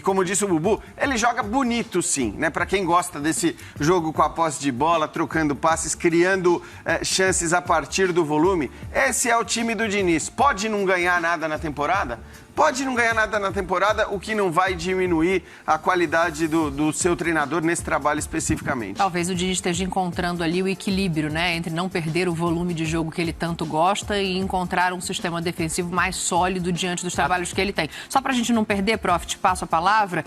como disse o Bubu, ele joga bonito sim, né? Para quem gosta desse jogo com a posse de bola, trocando passes, criando chances a partir do volume, esse é o time do Diniz. Pode não ganhar nada na temporada? Pode não ganhar nada na temporada, o que não vai diminuir a qualidade do seu treinador nesse trabalho especificamente. Talvez o Diniz esteja encontrando ali o equilíbrio, né? Entre não perder o volume de jogo que ele tanto gosta e encontrar um sistema defensivo mais sólido diante dos trabalhos que ele tem. Só pra gente não perder, prof, te passo a palavra,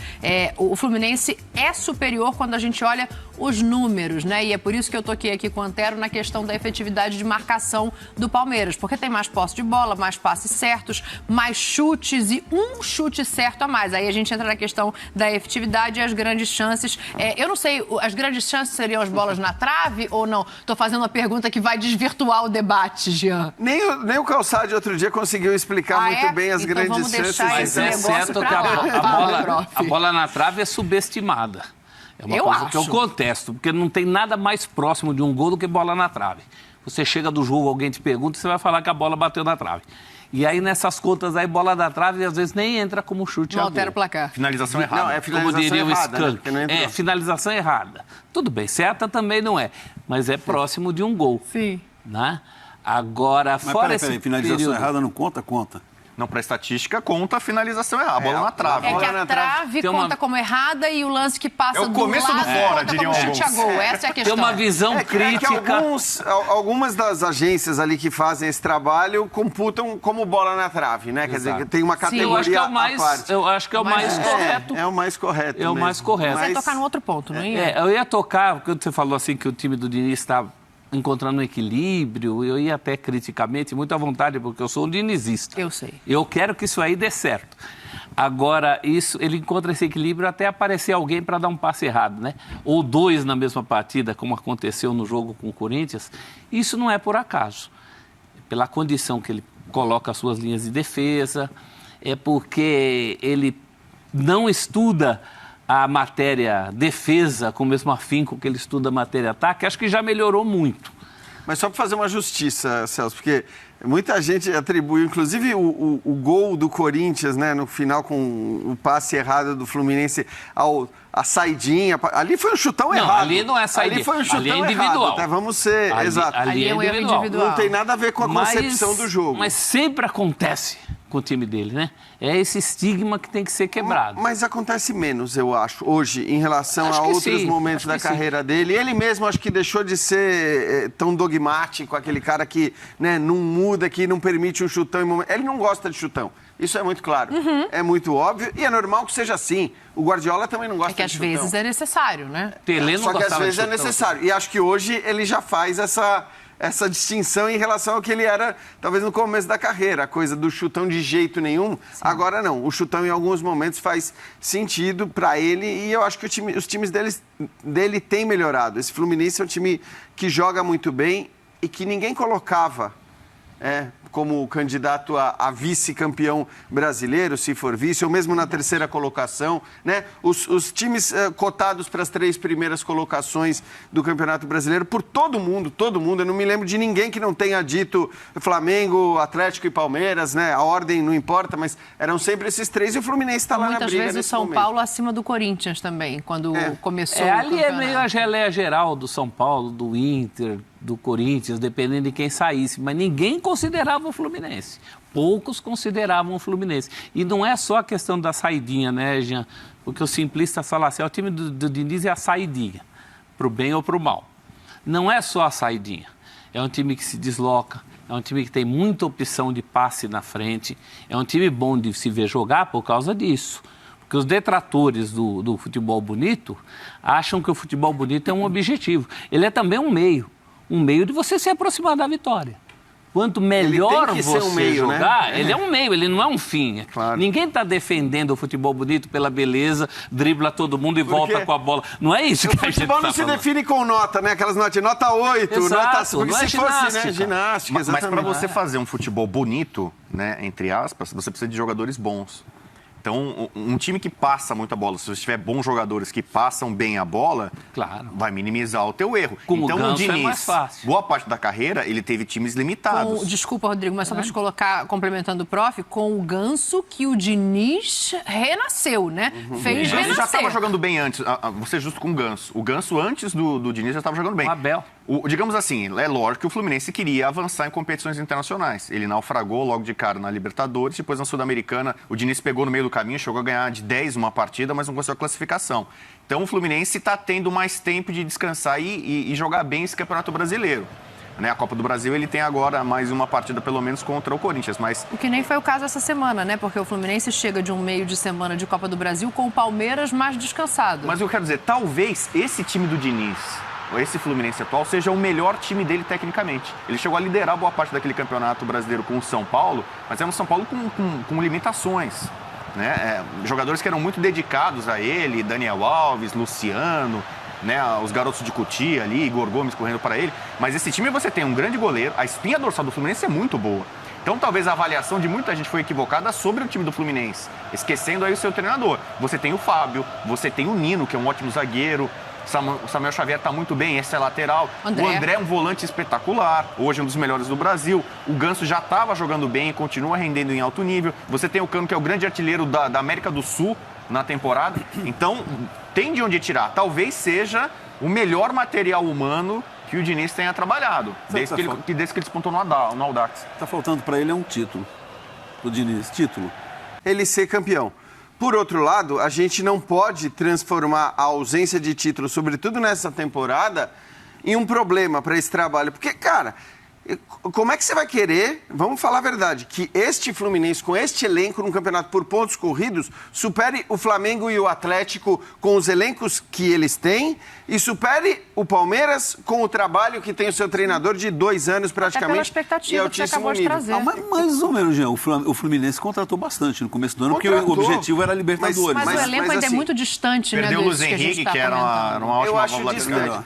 o Fluminense é superior quando a gente olha os números, né? E é por isso que eu toquei aqui com o Antero na questão da efetividade de marcação do Palmeiras, porque tem mais posse de bola, mais passes certos, mais chutes e um chute certo a mais. Aí a gente entra na questão da efetividade e as grandes chances. Eu não sei, as grandes chances seriam as bolas na trave ou não? Estou fazendo uma pergunta que vai desvirtuar o debate, Jean. Nem o Calçade outro dia conseguiu explicar muito bem as então grandes vamos chances. Mas é certo que a bola na trave é subestimada. É uma coisa que eu contesto, porque não tem nada mais próximo de um gol do que bola na trave. Você chega do jogo, alguém te pergunta, você vai falar que a bola bateu na trave. E aí, nessas contas aí, bola da trave, às vezes nem entra como chute. Não altera o placar. Finalização errada. Não, é finalização como diria errada, o Skank. né? Finalização errada. Tudo bem, certa também não é, mas é próximo de um gol. Sim. Né? Agora, mas fora esse finalização período... errada não conta? Não, para estatística, conta a finalização errada. A bola na trave. É que a trave conta como errada e o lance que passa do começo do fora, diriam alguns. Chute a gol. Essa é a questão. Tem uma visão crítica. Algumas das agências ali que fazem esse trabalho computam como bola na trave, né? Quer dizer, tem uma categoria à parte. Eu acho que é o mais correto. É o mais correto. É o mais correto. Você ia tocar no outro ponto, não ia? Eu ia tocar, porque você falou assim que o time do Diniz está encontrando um equilíbrio, eu ia até criticamente, muito à vontade, porque eu sou um dinizista. Eu sei. Eu quero que isso aí dê certo. Agora, ele encontra esse equilíbrio até aparecer alguém para dar um passe errado, né? Ou dois na mesma partida, como aconteceu no jogo com o Corinthians. Isso não é por acaso. Pela condição que ele coloca as suas linhas de defesa, é porque ele não estuda a matéria defesa com o mesmo afinco que ele estuda a matéria ataque, acho que já melhorou muito. Mas só para fazer uma justiça, Celso, porque muita gente atribui, inclusive o gol do Corinthians, né, no final com o passe errado do Fluminense a saidinha, ali foi um chutão errado. Ali não é saidinha. Ali foi um chutão ali é individual. Errado, tá? Vamos ser exato. Ali é um erro individual. Não tem nada a ver com a concepção do jogo. Mas sempre acontece com o time dele, né? É esse estigma que tem que ser quebrado. Mas acontece menos, eu acho, hoje, em relação a outros momentos da carreira dele. Ele mesmo acho que deixou de ser tão dogmático, aquele cara que, né, não muda, que não permite um chutão em momento. Ele não gosta de chutão. Isso é muito claro. É muito óbvio e é normal que seja assim. O Guardiola também não gosta de chutão. É que às vezes é necessário, né? Só que às vezes é necessário. E acho que hoje ele já faz essa distinção em relação ao que ele era, talvez, no começo da carreira. A coisa do chutão de jeito nenhum. Sim. Agora não. O chutão, em alguns momentos, faz sentido para ele e eu acho que os times dele têm melhorado. Esse Fluminense é um time que joga muito bem e que ninguém colocava como candidato a vice-campeão brasileiro, se for vice, ou mesmo na terceira colocação, né? Os times cotados para as 3 primeiras colocações do Campeonato Brasileiro, por todo mundo, eu não me lembro de ninguém que não tenha dito Flamengo, Atlético e Palmeiras, né? A ordem não importa, mas eram sempre esses 3 e o Fluminense está lá na briga. Muitas vezes o São Paulo acima do Corinthians também, quando começou o ali é meio a geleia geral do São Paulo, do Inter, do Corinthians, dependendo de quem saísse, mas ninguém considerava o Fluminense. Poucos consideravam o Fluminense. E não é só a questão da saidinha, né, Jean? Porque os simplistas falam assim, o time do Diniz é a saidinha, pro bem ou pro mal. Não é só a saidinha. É um time que se desloca, é um time que tem muita opção de passe na frente, é um time bom de se ver jogar por causa disso. Porque os detratores do futebol bonito acham que o futebol bonito é um objetivo. Ele é também um meio de você se aproximar da vitória. Quanto melhor você jogar, né? Ele é um meio, ele não é um fim. Claro. Ninguém está defendendo o futebol bonito pela beleza, dribla todo mundo e volta com a bola. Não é isso que a gente está falando. O futebol não se define com nota, né? Aquelas notas, nota 8, exato, nota 5. Não é se fosse, né? Ginástica, mas para você fazer um futebol bonito, né, entre aspas, você precisa de jogadores bons. Então, um time que passa muita bola, se você tiver bons jogadores que passam bem a bola, Claro. vai minimizar o teu erro. Com o então, Ganso o Diniz, é mais fácil. boa parte da carreira, ele teve times limitados. Desculpa, Rodrigo, mas só para te colocar, complementando o prof, com o Ganso que o Diniz renasceu, né? Fez Ele já renascer. estava jogando bem antes, vou ser justo com o Ganso. O Ganso, antes do Diniz, já estava jogando bem. O Abel. Digamos assim, é lógico que o Fluminense queria avançar em competições internacionais. Ele naufragou logo de cara na Libertadores, depois na Sul-Americana, o Diniz pegou no meio do caminho, chegou a ganhar de 10 uma partida, mas não conseguiu a classificação. Então o Fluminense está tendo mais tempo de descansar e jogar bem esse Campeonato Brasileiro. Né? A Copa do Brasil ele tem agora mais uma partida, pelo menos, contra o Corinthians. Mas... O que nem foi o caso essa semana, né? Porque o Fluminense chega de um meio de semana de Copa do Brasil com o Palmeiras mais descansado. Mas eu quero dizer, talvez esse time do Diniz, esse Fluminense atual, seja o melhor time dele tecnicamente. Ele chegou a liderar boa parte daquele Campeonato Brasileiro com o São Paulo, mas era um São Paulo com limitações. Né? Jogadores que eram muito dedicados a ele, Daniel Alves, Luciano, né? Os garotos de Cotia ali, Igor Gomes correndo para ele. Mas esse time você tem um grande goleiro, a espinha dorsal do Fluminense é muito boa. Então talvez a avaliação de muita gente foi equivocada sobre o time do Fluminense, esquecendo aí o seu treinador. Você tem o Fábio, você tem o Nino, que é um ótimo zagueiro, o Samuel Xavier está muito bem, esse é lateral. O André é um volante espetacular, hoje um dos melhores do Brasil. O Ganso já estava jogando bem, continua rendendo em alto nível. Você tem o Cano, que é o grande artilheiro da América do Sul na temporada. Então, tem de onde tirar. Talvez seja o melhor material humano que o Diniz tenha trabalhado, desde que ele despontou no Audax. Está faltando para ele um título, o Diniz, título. Ele ser campeão. Por outro lado, a gente não pode transformar a ausência de título, sobretudo nessa temporada, em um problema para esse trabalho. Porque, cara, como é que você vai querer, vamos falar a verdade, que este Fluminense, com este elenco num campeonato por pontos corridos, supere o Flamengo e o Atlético com os elencos que eles têm e supere o Palmeiras com o trabalho que tem o seu treinador de 2 anos praticamente. Até pela expectativa que você acabou de trazer. Mas mais ou menos, Jean, o Fluminense contratou bastante no começo do ano, porque o objetivo era a Libertadores. Mas o elenco ainda é muito distante, né? Perdeu o Luiz Henrique, que era uma ótima válvula de escape.